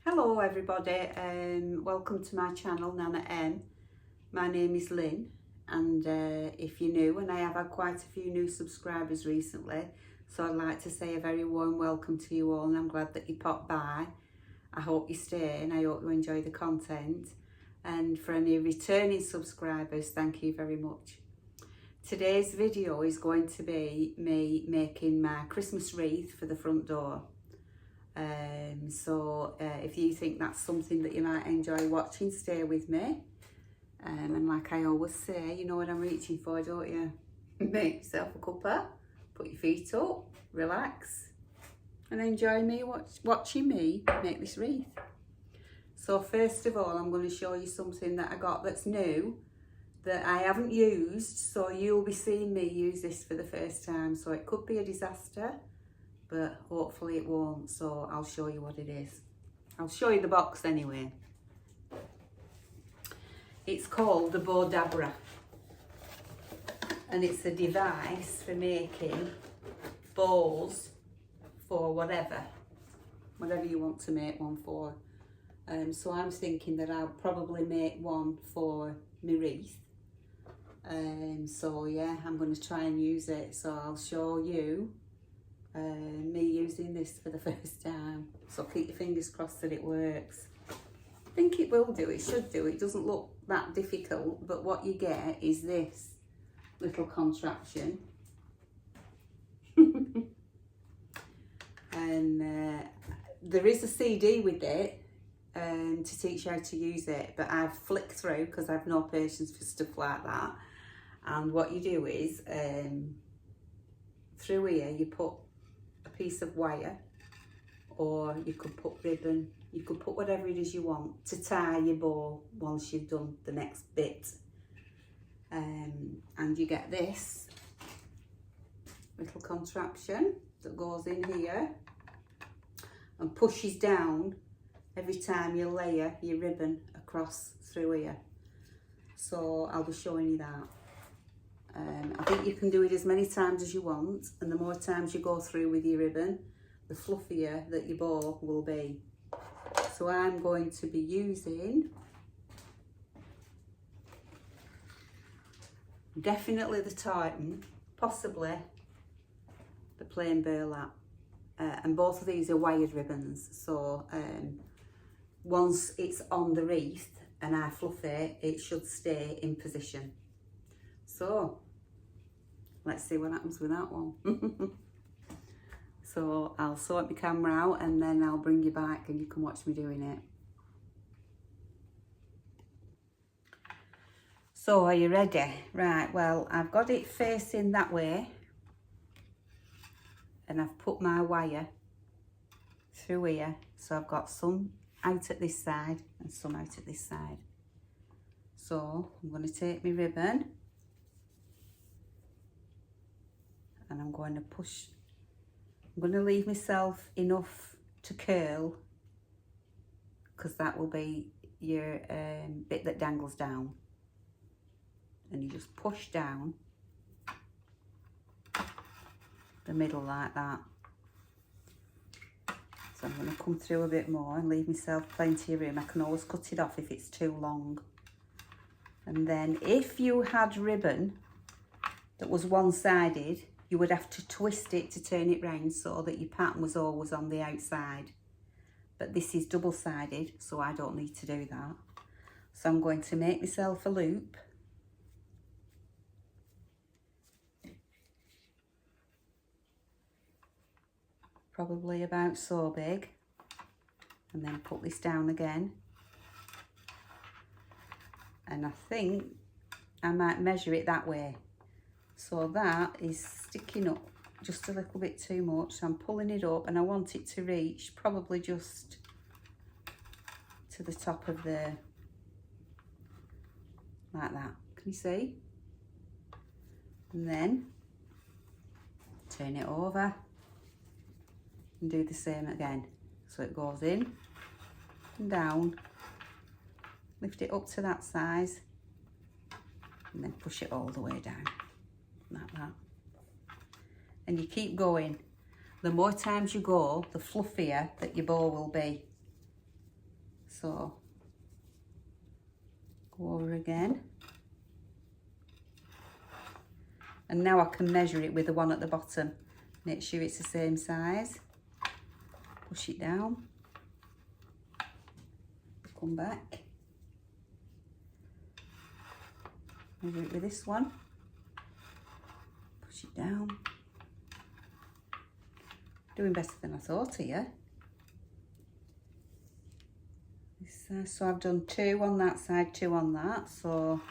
Hello everybody, welcome to my channel Nanna-M. My name is Lynn, and if you're new, and I have had quite a few new subscribers recently, so I'd like to say a very warm welcome to you all, and I'm glad that you popped by. I hope you stay and I hope you enjoy the content, and for any returning subscribers, thank you very much. Today's video is going to be me making my Christmas wreath for the front door. If you think that's something that you might enjoy watching, stay with me. And like I always say, you know what I'm reaching for, don't you? Make yourself a cuppa, put your feet up, relax, and enjoy me watching me make this wreath. So first of all, I'm going to show you something that I got that's new, that I haven't used, so you'll be seeing me use this for the first time. So it could be a disaster, but hopefully it won't, so I'll show you what it is. I'll show you the box anyway. It's called the bowdabra, and it's a device for making bowls for whatever you want to make one for. So I'm thinking that I'll probably make one for my wreath. So yeah, I'm going to try and use it, so I'll show you me using this for the first time, so keep your fingers crossed that it works. I think it will do, it should do. It doesn't look that difficult, but what you get is this little contraption. And there is a CD with it to teach you how to use it, but I've flicked through because I've no patience for stuff like that. And what you do is through here you put a piece of wire, or you could put ribbon, you could put whatever it is you want to tie your bow once you've done the next bit. And you get this little contraption that goes in here and pushes down every time you layer your ribbon across through here. So I'll be showing you that. I think you can do it as many times as you want, and the more times you go through with your ribbon, the fluffier that your bow will be. So I'm going to be using definitely the tartan, possibly the plain burlap, and both of these are wired ribbons, so once it's on the wreath and I fluff it, it should stay in position. So let's see what happens with that one. So I'll sort my camera out and then I'll bring you back and you can watch me doing it. So are you ready? Right, well, I've got it facing that way, and I've put my wire through here, so I've got some out at this side and some out at this side. So I'm going to take my ribbon and I'm going to push. I'm going to leave myself enough to curl, because that will be your bit that dangles down, and you just push down the middle like that. So I'm going to come through a bit more and leave myself plenty of room. I can always cut it off if it's too long. And then if you had ribbon that was one-sided, you would have to twist it to turn it round so that your pattern was always on the outside. But this is double-sided, so I don't need to do that. So I'm going to make myself a loop. Probably about so big. And then put this down again. And I think I might measure it that way. So that is sticking up just a little bit too much. So I'm pulling it up and I want it to reach probably just to the top of the, like that. Can you see? And then turn it over and do the same again. So it goes in and down, lift it up to that size, And then push it all the way down, like that. And you keep going. The more times you go, the fluffier that your bow will be. So, go over again. And now I can measure it with the one at the bottom. Make sure it's the same size. Push it down. Come back. Measure it with this one. Push it down. Doing better than I thought here. So I've done 2 on that side, 2 on that. So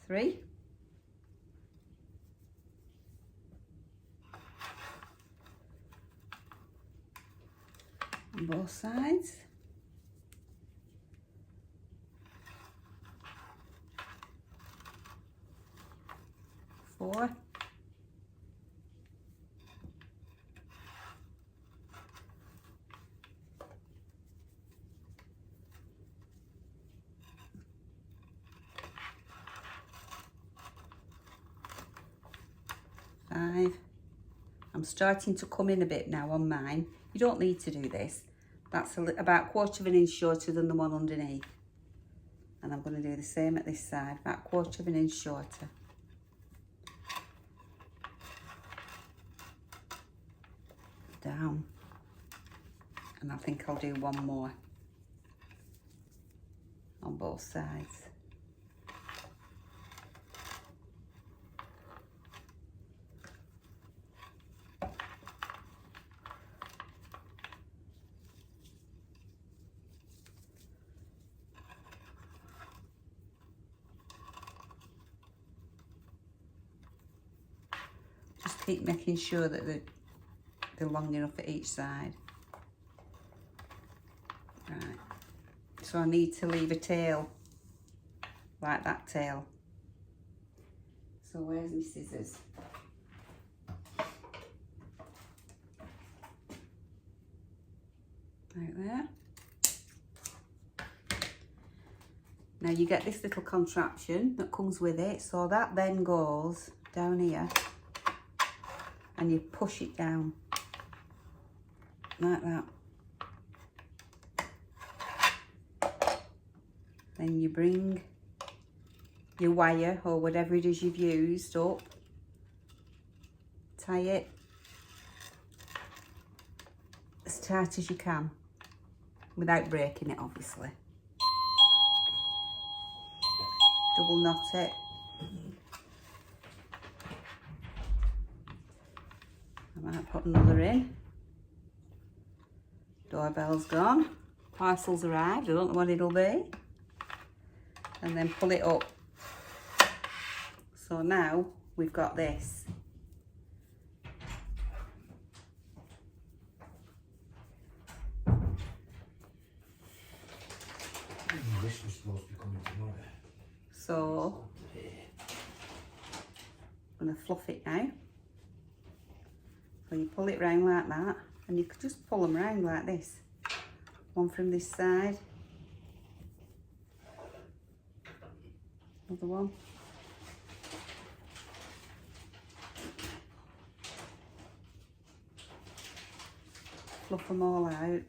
three. On both sides. 4. 5. I'm starting to come in a bit now on mine. You don't need to do this. That's about 1/4 of an inch shorter than the one underneath. And I'm going to do the same at this side, about 1/4 of an inch shorter. Down. And I think I'll do one more on both sides. Just keep making sure that they're long enough at each side. Right, so I need to leave a tail, like that tail. So where's my scissors? Right there. Now you get this little contraption that comes with it, so that then goes down here and you push it down like that. Then you bring your wire or whatever it is you've used up, tie it as tight as you can without breaking it, obviously. Double knot it. I might put another in. Doorbell's gone. Parcel's arrived. I don't know what it'll be. And then pull it up. So now we've got this. This was supposed to be coming tomorrow. So I'm going to fluff it now. So you pull it round like that, and you could just pull them round like this. One from this side. Another one. Fluff them all out.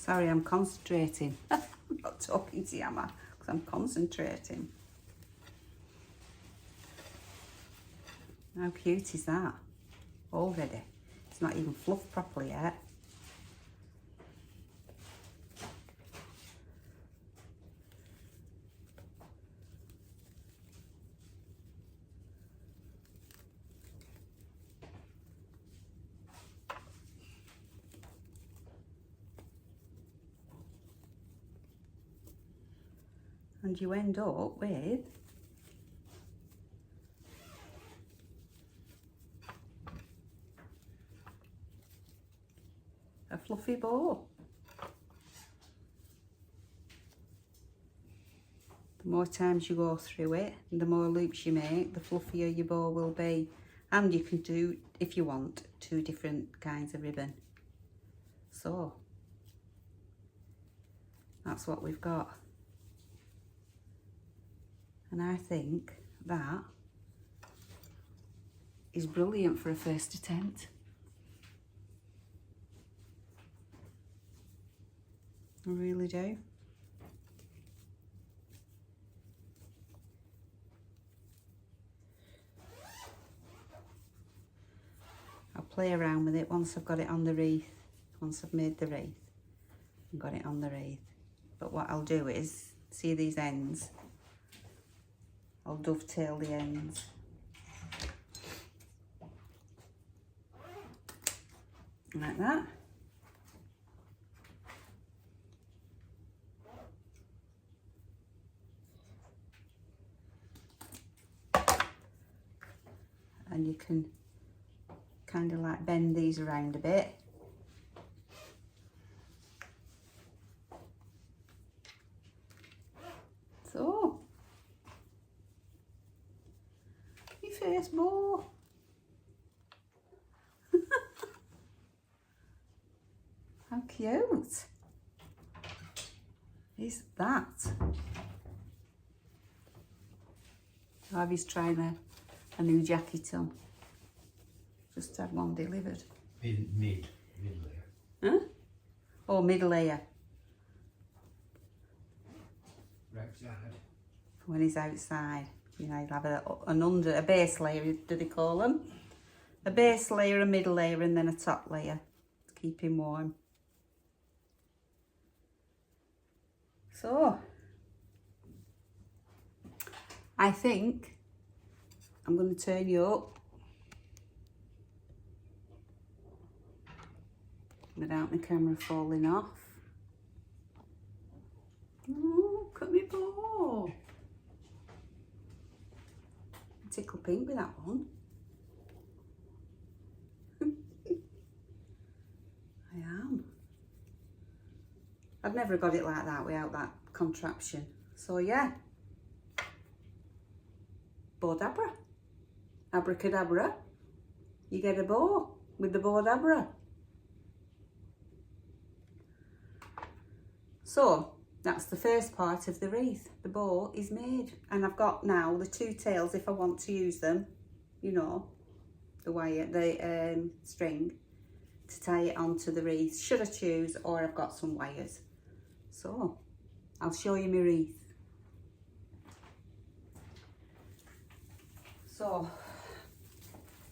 Sorry, I'm concentrating. I'm not talking to you, am I? Because I'm concentrating. How cute is that? Already. It's not even fluffed properly yet. And you end up with a fluffy bow. The more times you go through it, and the more loops you make, the fluffier your bow will be. And you can do, if you want, 2 different kinds of ribbon. So, that's what we've got. And I think that is brilliant for a first attempt. I really do. I'll play around with it once I've got it on the wreath, once I've made the wreath and got it on the wreath. But what I'll do is, see these ends? I'll dovetail the ends. Like that. And you can kind of like bend these around a bit. So, your first bow. How cute is that? Harvey's trying a new jacket on. Just had one delivered. Mid layer. Huh? Oh, mid layer. Right side. For when he's outside. You know, he'll have a base layer, do they call them? A base layer, a middle layer, and then a top layer to keep him warm. So, I think I'm going to turn you up without my camera falling off. Oh, look at me bow. Tickle pink with that one. I am. I've never got it like that without that contraption. So yeah. Bowdabra. Abracadabra. You get a bow with the bowdabra. So that's the first part of the wreath. The bow is made, and I've got now the 2 tails if I want to use them, you know, the wire, the string to tie it onto the wreath should I choose, or I've got some wires. So I'll show you my wreath. So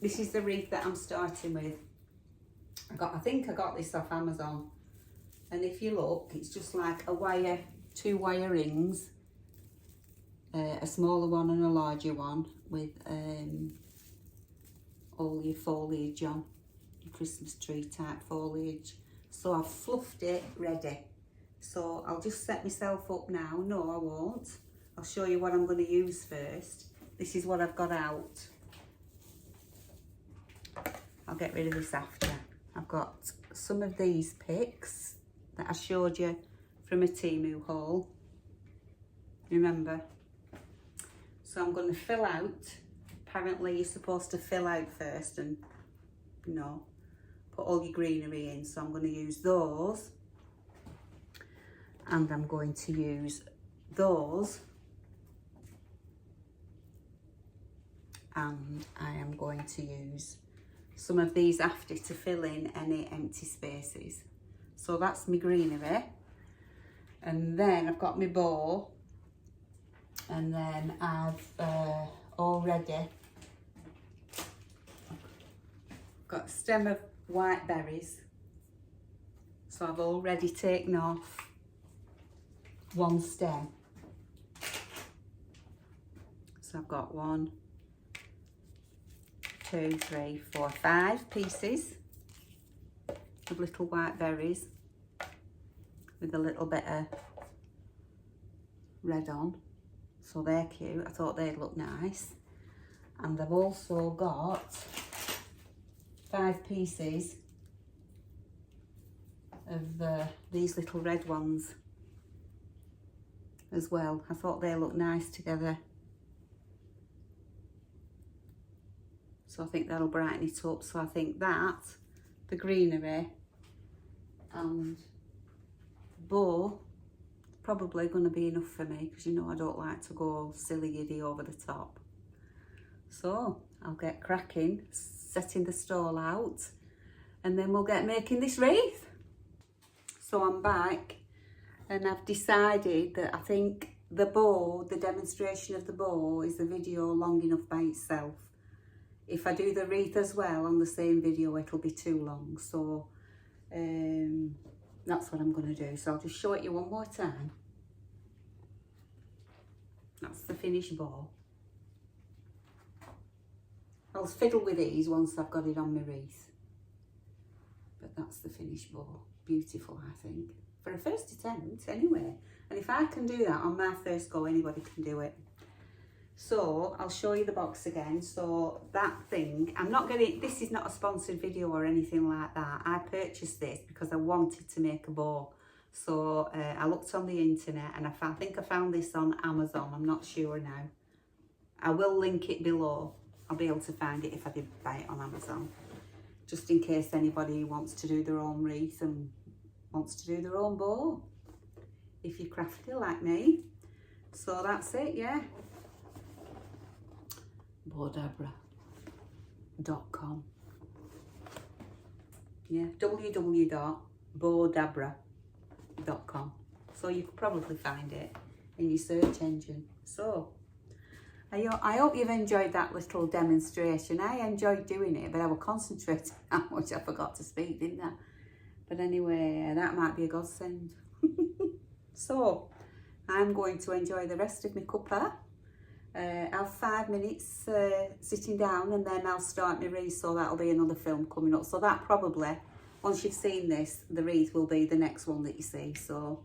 this is the wreath that I'm starting with. I think I got this off Amazon. And if you look, it's just like a wire, 2 wire rings, a smaller one and a larger one with all your foliage on, your Christmas tree type foliage. So I've fluffed it ready. So I'll just set myself up now. No, I won't. I'll show you what I'm going to use first. This is what I've got out. I'll get rid of this after. I've got some of these picks that I showed you from a Temu haul. Remember? So I'm going to fill out. Apparently you're supposed to fill out first and, you know, put all your greenery in. So I'm going to use those. And I'm going to use those. And I am going to use some of these after to fill in any empty spaces. So that's my greenery. And then I've got my bow. And then I've already got a stem of white berries. So I've already taken off one stem. So I've got 1, 2, 3, 4, 5 pieces of little white berries with a little bit of red on. So they're cute. I thought they'd look nice. And I've also got 5 pieces of these little red ones as well. I thought they look nice together. So I think that'll brighten it up. So I think that, the greenery and bow, probably going to be enough for me, because you know I don't like to go silly giddy over the top. So I'll get cracking, setting the stall out, and then we'll get making this wreath. So I'm back, and I've decided that I think the bow, the demonstration of the bow, is the video long enough by itself. If I do the wreath as well on the same video, it'll be too long. So that's what I'm going to do. So I'll just show it you one more time. That's the finished bow. I'll fiddle with these once I've got it on my wreath. But that's the finished bow. Beautiful, I think. For a first attempt, anyway. And if I can do that on my first go, anybody can do it. So I'll show you the box again. So that thing, I'm not going to, this is not a sponsored video or anything like that. I purchased this because I wanted to make a bow. So I looked on the internet, and I think I found this on Amazon. I'm not sure now. I will link it below. I'll be able to find it if I did buy it on Amazon. Just in case anybody wants to do their own wreath and wants to do their own bow. If you're crafty like me. So that's it, yeah. bowdabra.com. Yeah, www.bowdabra.com. So you could probably find it in your search engine. So I hope you've enjoyed that little demonstration. I enjoyed doing it, but I was concentrating how much I forgot to speak, didn't I? But anyway, that might be a godsend. So I'm going to enjoy the rest of my cuppa. Have 5 minutes sitting down, and then I'll start my wreath, so that'll be another film coming up. So that probably, once you've seen this, the wreath will be the next one that you see. So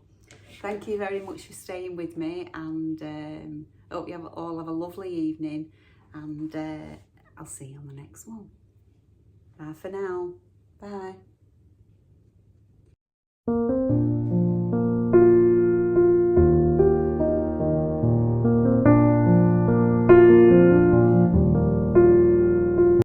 thank you very much for staying with me, and hope you all have a lovely evening, and I'll see you on the next one. Bye for now. Bye.